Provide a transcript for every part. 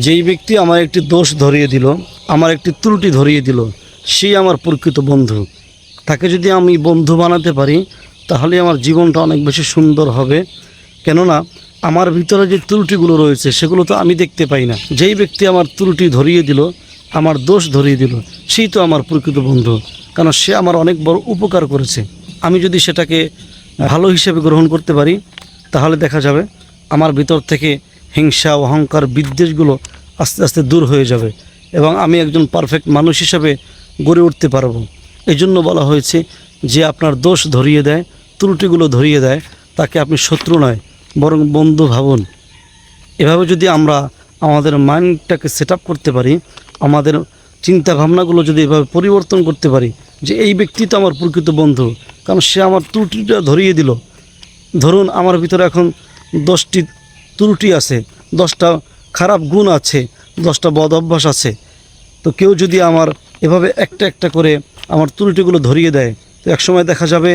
যেই ব্যক্তি আমার একটি দোষ ধরিয়ে দিল, আমার একটি ত্রুটি ধরিয়ে দিল, সেই আমার প্রকৃত বন্ধু। তাকে যদি আমি বন্ধু বানাতে পারি তাহলে আমার জীবনটা অনেক বেশি সুন্দর হবে। কেননা আমার ভিতরে যে ত্রুটিগুলো রয়েছে সেগুলো তো আমি দেখতে পাই না। যেই ব্যক্তি আমার ত্রুটি ধরিয়ে দিল, আমার দোষ ধরিয়ে দিল, সেই তো আমার প্রকৃত বন্ধু। কারণ সে আমার অনেক বড় উপকার করেছে। আমি যদি সেটাকে ভালো হিসেবে গ্রহণ করতে পারি তাহলে দেখা যাবে আমার ভিতর থেকে হিংসা, অহংকার, বিদ্বেষগুলো আস্তে আস্তে দূর হয়ে যাবে এবং আমি একজন পারফেক্ট মানুষ হিসেবে গড়ে উঠতে পারবো। এই জন্য বলা হয়েছে যে আপনার দোষ ধরিয়ে দেয়, ত্রুটিগুলো ধরিয়ে দেয়, তাকে আপনি শত্রু নয় বরং বন্ধু ভাবুন। এভাবে যদি আমরা আমাদের মাইন্ডটাকে সেট আপ করতে পারি, আমাদের চিন্তা ভাবনাগুলো যদি এভাবে পরিবর্তন করতে পারি যে এই ব্যক্তি তো আমার প্রকৃত বন্ধু, কারণ সে আমার ত্রুটিটা ধরিয়ে দিল। ধরুন আমার ভিতরে এখন 10টি ত্রুটি আছে, 10টা খারাপ গুণ আছে, 10টা বদ অভ্যাস আছে। তো কেউ যদি আমার এভাবে একটা একটা করে আমার ত্রুটিগুলো ধরিয়ে দেয় তো একসময় দেখা যাবে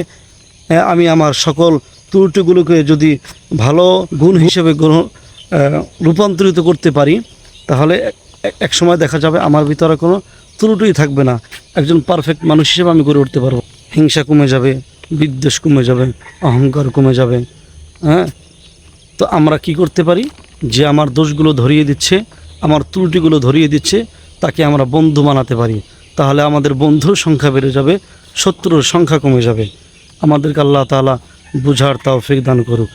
আমি আমার সকল ত্রুটিগুলোকে যদি ভালো গুণ হিসেবে রূপান্তরিত করতে পারি তাহলে এক সময় দেখা যাবে আমার ভিতরে কোনো ত্রুটিই থাকবে না। একজন পারফেক্ট মানুষ হিসেবে আমি গড়ে উঠতে পারবো। হিংসা কমে যাবে, বিদ্বেষ কমে যাবে, অহংকার কমে যাবে। হ্যাঁ, তো আমরা কি করতে পারি যে আমার দোষগুলো ধরিয়ে দিচ্ছে, আমার ত্রুটিগুলো ধরিয়ে দিচ্ছে, তাকে আমরা বন্ধু বানাতে পারি। তাহলে আমাদের বন্ধুর সংখ্যা বেড়ে যাবে, শত্রুর সংখ্যা কমে যাবে। আমাদেরকে আল্লাহ তাআলা বুঝার তৌফিক দান করুক।